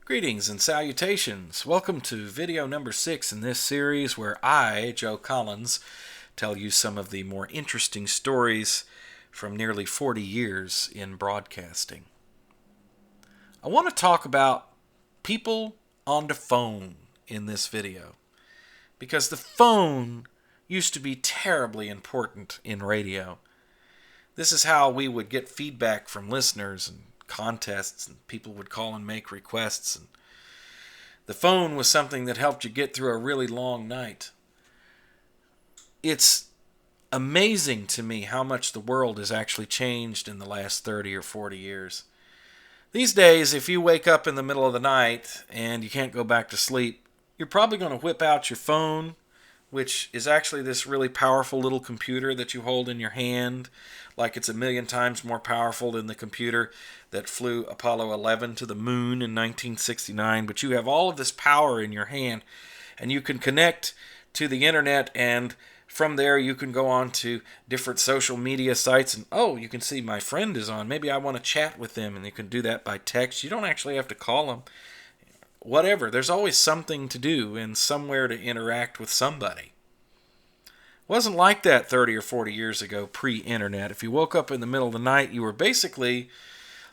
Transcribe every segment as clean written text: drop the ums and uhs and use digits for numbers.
Greetings and salutations. Welcome to video number 6 in this series where I, Joe Collins, tell you some of the more interesting stories from nearly 40 years in broadcasting. I want to talk about people on the phone in this video because the phone used to be terribly important in radio. This is how we would get feedback from listeners and contests, and people would call and make requests, and the phone was something that helped you get through a really long night. It's amazing to me how much the world has actually changed in the last 30 or 40 years. These days, if you wake up in the middle of the night and you can't go back to sleep, you're probably going to whip out your phone, which is actually this really powerful little computer that you hold in your hand, like it's 1,000,000 times more powerful than the computer that flew Apollo 11 to the moon in 1969. But you have all of this power in your hand, and you can connect to the internet, and from there you can go on to different social media sites, and you can see my friend is on. Maybe I want to chat with them, and you can do that by text. You don't actually have to call them. Whatever. There's always something to do and somewhere to interact with somebody. It wasn't like that 30 or 40 years ago, pre-internet. If you woke up in the middle of the night, you were basically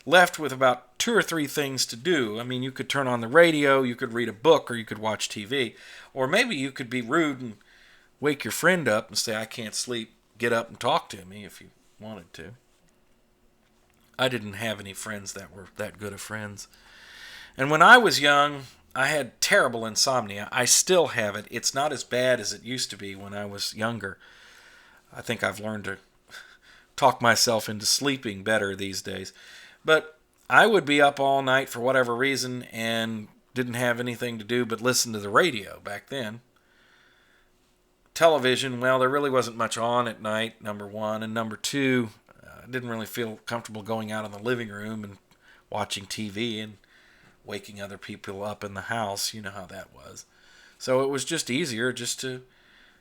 left with about 2 or 3 things to do. I mean, you could turn on the radio, you could read a book, or you could watch TV. Or maybe you could be rude and wake your friend up and say, "I can't sleep, get up and talk to me," if you wanted to. I didn't have any friends that were that good of friends. And when I was young, I had terrible insomnia. I still have it. It's not as bad as it used to be when I was younger. I think I've learned to talk myself into sleeping better these days. But I would be up all night for whatever reason and didn't have anything to do but listen to the radio back then. Television, well, there really wasn't much on at night, number one. And number two, I didn't really feel comfortable going out in the living room and watching TV and waking other people up in the house. You know how that was. So it was just easier just to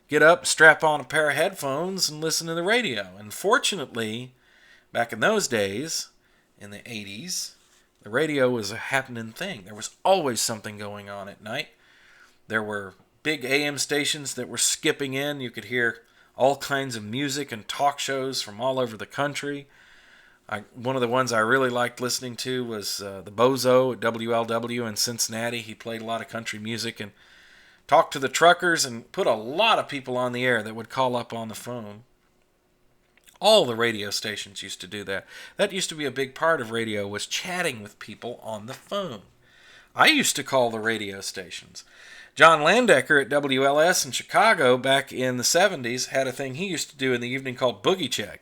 get up, strap on a pair of headphones, and listen to the radio. And fortunately, back in those days, in the 80s, the radio was a happening thing. There was always something going on at night. There were big AM stations that were skipping in. You could hear all kinds of music and talk shows from all over the country. One of the ones I really liked listening to was the Bozo at WLW in Cincinnati. He played a lot of country music and talked to the truckers and put a lot of people on the air that would call up on the phone. All the radio stations used to do that. That used to be a big part of radio, was chatting with people on the phone. I used to call the radio stations. John Landecker at WLS in Chicago back in the 70s had a thing he used to do in the evening called Boogie Check.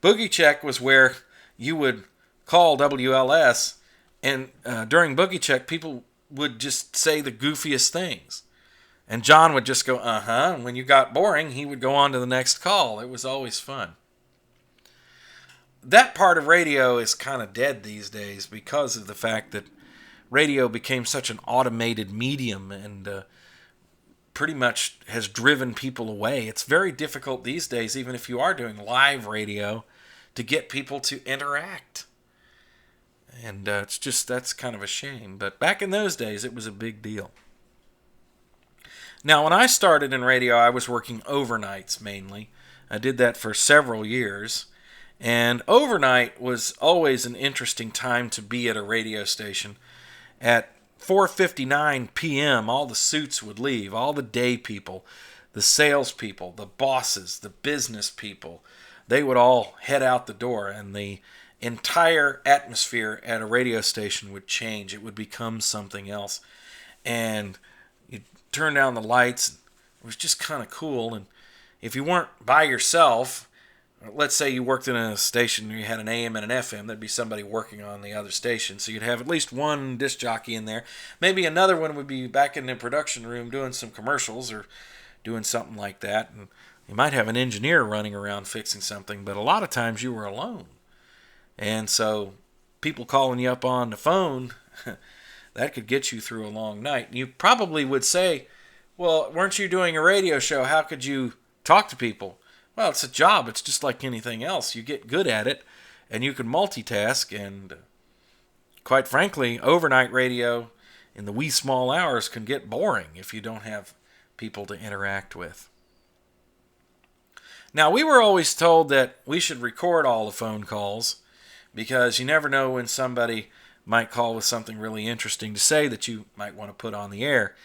Boogie Check was where you would call WLS, and during Boogie Check, people would just say the goofiest things. And John would just go, uh-huh, and when you got boring, he would go on to the next call. It was always fun. That part of radio is kind of dead these days because of the fact that radio became such an automated medium and pretty much has driven people away. It's very difficult these days, even if you are doing live radio, to get people to interact. And that's kind of a shame. But back in those days, it was a big deal. Now, when I started in radio, I was working overnights mainly. I did that for several years. And overnight was always an interesting time to be at a radio station. At 4:59 p.m., all the suits would leave, all the day people, the salespeople, the bosses, the business people. They would all head out the door, and the entire atmosphere at a radio station would change. It would become something else. And you'd turn down the lights. It was just kind of cool. And if you weren't by yourself, let's say you worked in a station and you had an AM and an FM, there'd be somebody working on the other station. So you'd have at least one disc jockey in there. Maybe another one would be back in the production room doing some commercials or doing something like that. And you might have an engineer running around fixing something, but a lot of times you were alone. And so people calling you up on the phone, that could get you through a long night. You probably would say, well, weren't you doing a radio show? How could you talk to people? Well, it's a job. It's just like anything else. You get good at it, and you can multitask. And quite frankly, overnight radio in the wee small hours can get boring if you don't have people to interact with. Now, we were always told that we should record all the phone calls because you never know when somebody might call with something really interesting to say that you might want to put on the air.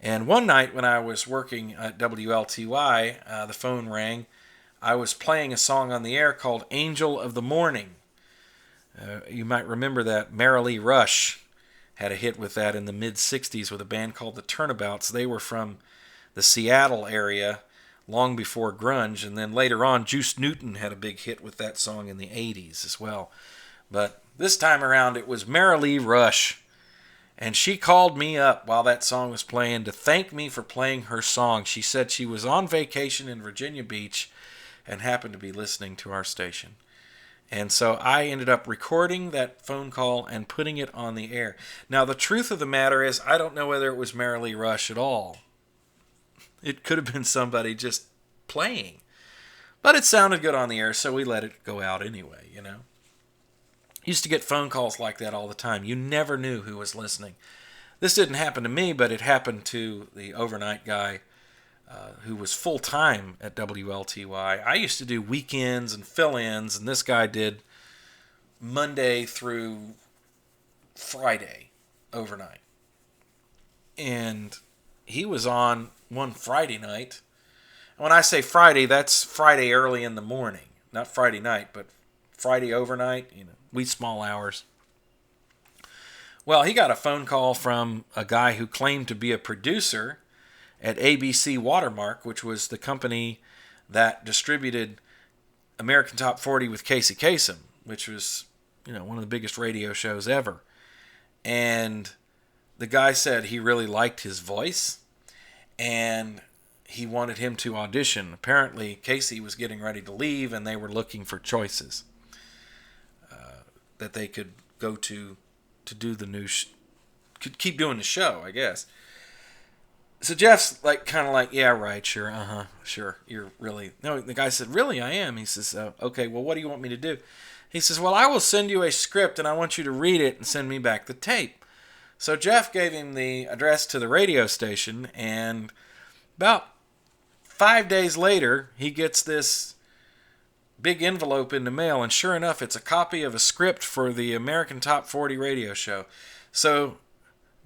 And one night when I was working at WLTY, the phone rang. I was playing a song on the air called Angel of the Morning. You might remember that Merrily Rush had a hit with that in the mid-'60s with a band called the Turnabouts. They were from the Seattle area long before grunge, and then later on Juice Newton had a big hit with that song in the 80s as well. But this time around it was Merrily Rush, and she called me up while that song was playing to thank me for playing her song. She said she was on vacation in Virginia Beach and happened to be listening to our station. And so I ended up recording that phone call and putting it on the air. Now, the truth of the matter is, I don't know whether it was Merrily Rush at all. It could have been somebody just playing. But it sounded good on the air, so we let it go out anyway, you know. Used to get phone calls like that all the time. You never knew who was listening. This didn't happen to me, but it happened to the overnight guy who was full-time at WLTY. I used to do weekends and fill-ins, and this guy did Monday through Friday overnight. And he was on one Friday night. When I say Friday, that's Friday early in the morning. Not Friday night, but Friday overnight, wee small hours. Well, he got a phone call from a guy who claimed to be a producer at ABC Watermark, which was the company that distributed American Top 40 with Casey Kasem, which was, one of the biggest radio shows ever. And the guy said he really liked his voice, and he wanted him to audition. Apparently, Casey was getting ready to leave, and they were looking for choices that they could go to do the new, could keep doing the show, I guess. So Jeff's kind of like, yeah, right, sure, sure, you're really... No, the guy said, really, I am. He says, okay, well, what do you want me to do? He says, well, I will send you a script, and I want you to read it and send me back the tape. So Jeff gave him the address to the radio station, and about 5 days later, he gets this big envelope in the mail, and sure enough, it's a copy of a script for the American Top 40 radio show. So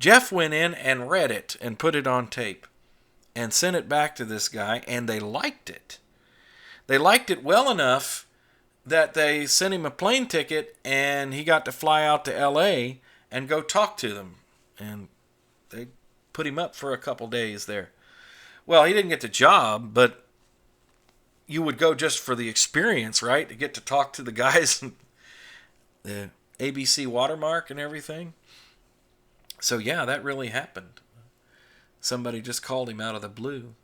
Jeff went in and read it and put it on tape and sent it back to this guy, and they liked it. They liked it well enough that they sent him a plane ticket, and he got to fly out to L.A. and go talk to them. And they put him up for a couple days there. Well, he didn't get the job, but you would go just for the experience, right? To get to talk to the guys, the ABC Watermark and everything. So yeah, that really happened. Somebody just called him out of the blue.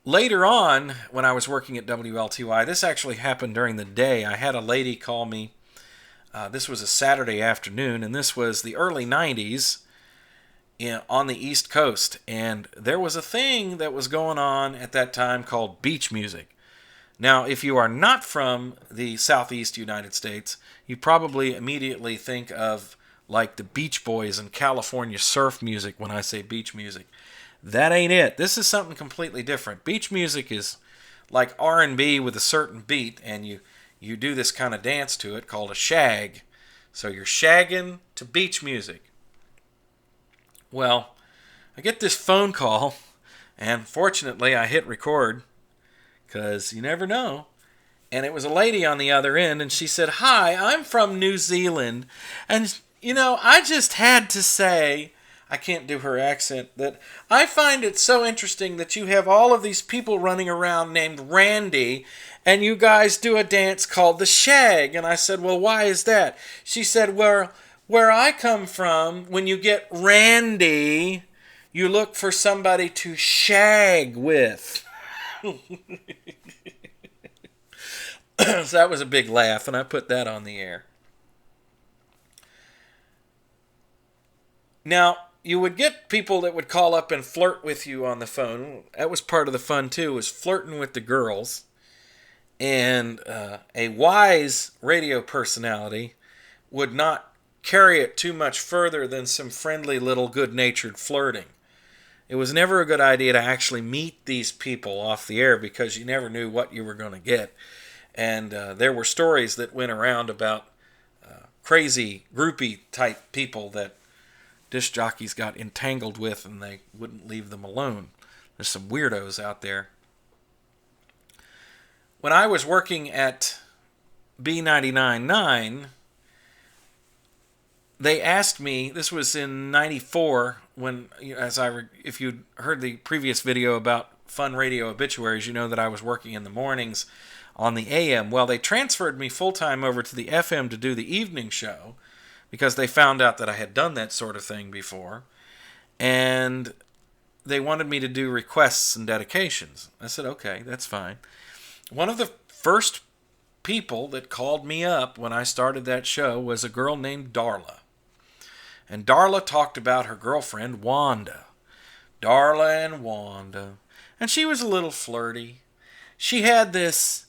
Later on, when I was working at WLTY, this actually happened during the day. I had a lady call me. This was a Saturday afternoon, and this was the early 90s on the East Coast. And there was a thing that was going on at that time called beach music. Now, if you are not from the Southeast United States, you probably immediately think of like the Beach Boys and California surf music when I say beach music. That ain't it. This is something completely different. Beach music is like R&B with a certain beat, and you do this kind of dance to it called a shag. So you're shagging to beach music. Well, I get this phone call, and fortunately I hit record, because you never know. And it was a lady on the other end, and she said, "Hi, I'm from New Zealand, and I just had to say," I can't do her accent, "that I find it so interesting that you have all of these people running around named Randy, and you guys do a dance called the shag." And I said, "Well, why is that?" She said, "Well, where I come from, when you get Randy, you look for somebody to shag with." So that was a big laugh, and I put that on the air. Now, you would get people that would call up and flirt with you on the phone. That was part of the fun, too, was flirting with the girls. And a wise radio personality would not carry it too much further than some friendly little good-natured flirting. It was never a good idea to actually meet these people off the air because you never knew what you were going to get. And there were stories that went around about crazy groupie type people that disc jockeys got entangled with and they wouldn't leave them alone. There's some weirdos out there. When I was working at B99.9, they asked me, this was in 94, when, if you heard the previous video about fun radio obituaries, you know that I was working in the mornings on the AM. Well, they transferred me full-time over to the FM to do the evening show because they found out that I had done that sort of thing before. And they wanted me to do requests and dedications. I said, okay, that's fine. One of the first people that called me up when I started that show was a girl named Darla. And Darla talked about her girlfriend, Wanda. Darla and Wanda. And she was a little flirty. She had this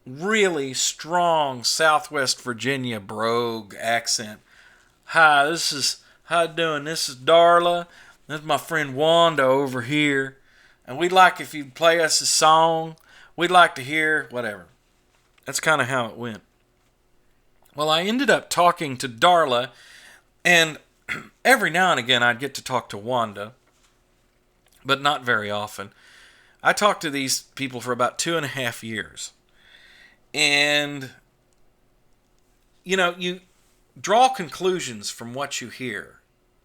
really strong Southwest Virginia brogue accent. Hi, how you doing? This is Darla. This is my friend Wanda over here. And we'd like if you'd play us a song. We'd like to hear whatever. That's kind of how it went. Well, I ended up talking to Darla, and every now and again I'd get to talk to Wanda, but not very often. I talked to these people for about 2.5 years. And, you draw conclusions from what you hear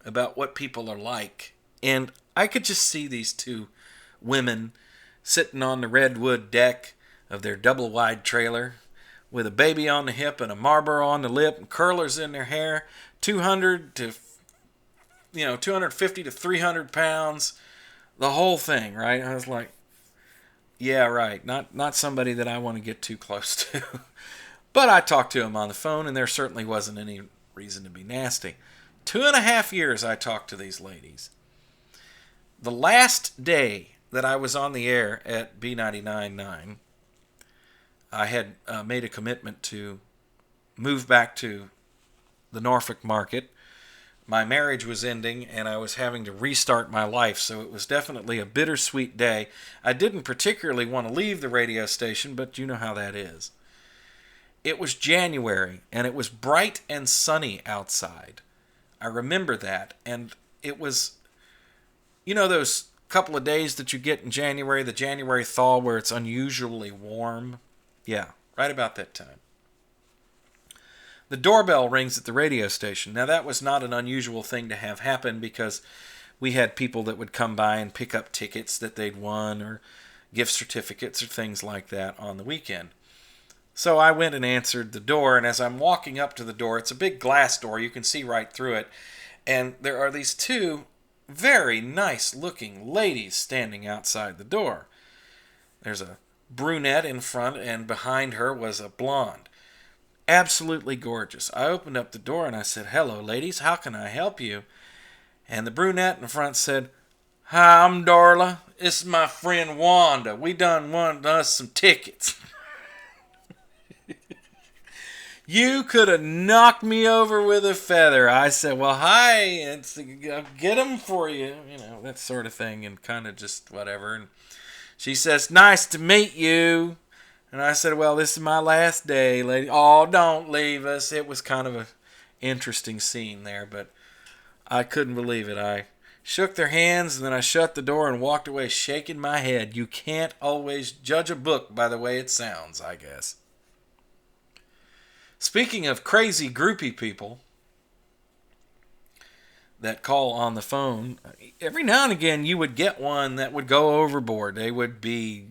about what people are like. And I could just see these two women sitting on the redwood deck of their double-wide trailer with a baby on the hip and a Marlboro on the lip and curlers in their hair, 250 to 300 pounds, the whole thing, right? I was like, yeah, right. Not somebody that I want to get too close to. But I talked to him on the phone, and there certainly wasn't any reason to be nasty. 2.5 years I talked to these ladies. The last day that I was on the air at B99.9, I had made a commitment to move back to the Norfolk market. My marriage was ending, and I was having to restart my life, so it was definitely a bittersweet day. I didn't particularly want to leave the radio station, but you know how that is. It was January, and it was bright and sunny outside. I remember that, and it was, those couple of days that you get in January, the January thaw where it's unusually warm? Yeah, right about that time. The doorbell rings at the radio station. Now, that was not an unusual thing to have happen because we had people that would come by and pick up tickets that they'd won or gift certificates or things like that on the weekend. So I went and answered the door, and as I'm walking up to the door, it's a big glass door. You can see right through it. And there are these two very nice-looking ladies standing outside the door. There's a brunette in front, and behind her was a blonde. Absolutely gorgeous. I opened up the door and I said, "Hello, ladies. How can I help you?" And the brunette in front said, "Hi, I'm Darla. This is my friend Wanda. We done won us some tickets." You could have knocked me over with a feather. I said, "Well, hi. I'll get them for you." That sort of thing, and kind of just whatever. And she says, "Nice to meet you." And I said, "Well, this is my last day, lady." "Oh, don't leave us." It was kind of an interesting scene there, but I couldn't believe it. I shook their hands, and then I shut the door and walked away shaking my head. You can't always judge a book by the way it sounds, I guess. Speaking of crazy groupie people that call on the phone, every now and again you would get one that would go overboard. They would be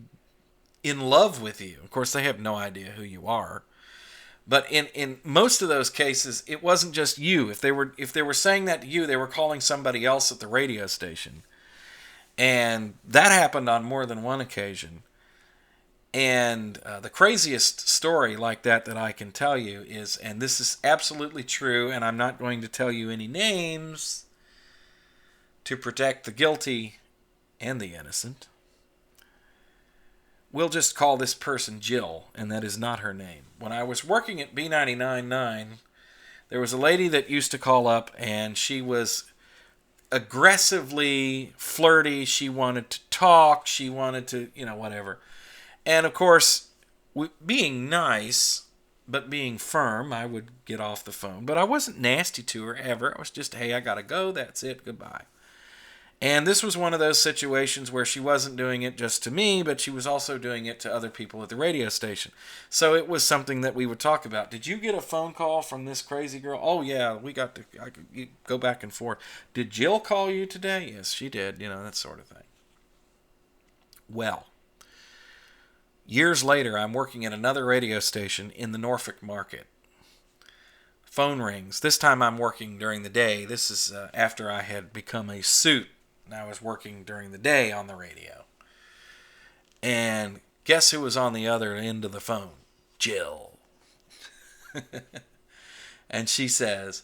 in love with you. Of course, they have no idea who you are. But in most of those cases, it wasn't just you. If they were saying that to you, they were calling somebody else at the radio station. And that happened on more than one occasion. And the craziest story like that I can tell you is, and this is absolutely true, and I'm not going to tell you any names to protect the guilty and the innocent. We'll just call this person Jill, and that is not her name. When I was working at B99.9, There was a lady that used to call up, and she was aggressively flirty. She wanted to talk. She wanted to, whatever. And of course, being nice, but being firm, I would get off the phone. But I wasn't nasty to her ever. I was just, hey, I got to go. That's it. Goodbye. And this was one of those situations where she wasn't doing it just to me, but she was also doing it to other people at the radio station. So it was something that we would talk about. Did you get a phone call from this crazy girl? Oh, yeah, I could go back and forth. Did Jill call you today? Yes, she did. That sort of thing. Well, years later, I'm working at another radio station in the Norfolk market. Phone rings. This time I'm working during the day. This is after I had become a suit. I was working during the day on the radio. And guess who was on the other end of the phone? Jill. And she says,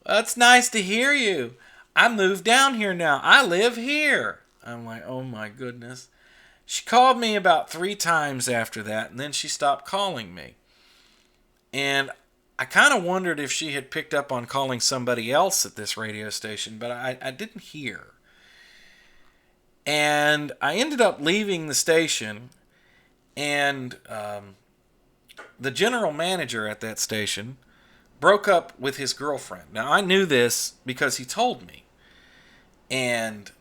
well, it's nice to hear you. I moved down here now. I live here. I'm like, oh my goodness. She called me about 3 times after that, and then she stopped calling me. And I kind of wondered if she had picked up on calling somebody else at this radio station, but I didn't hear. And I ended up leaving the station, and the general manager at that station broke up with his girlfriend. Now, I knew this because he told me. And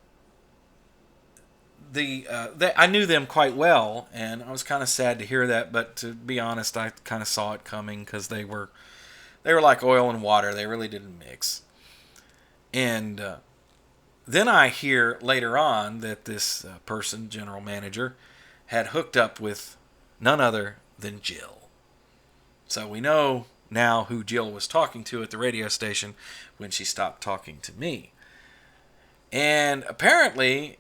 I knew them quite well, and I was kind of sad to hear that, but to be honest, I kind of saw it coming because they were like oil and water. They really didn't mix. And then I hear later on that this person, general manager, had hooked up with none other than Jill. So we know now who Jill was talking to at the radio station when she stopped talking to me. And apparently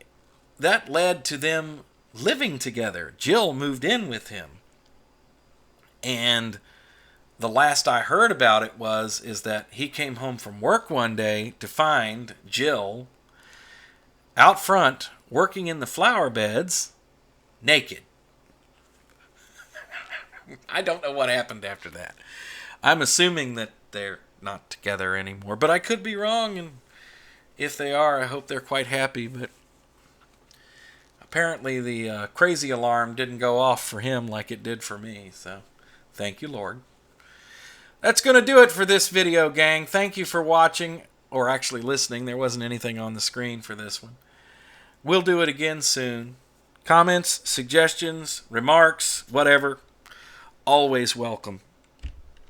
that led to them living together. Jill moved in with him. And the last I heard about it is that he came home from work one day to find Jill out front working in the flower beds naked. I don't know what happened after that. I'm assuming that they're not together anymore, but I could be wrong, and if they are, I hope they're quite happy. But apparently the crazy alarm didn't go off for him like it did for me, so thank you, Lord. That's going to do it for this video, gang. Thank you for watching, or actually listening. There wasn't anything on the screen for this one. We'll do it again soon. Comments, suggestions, remarks, whatever, always welcome.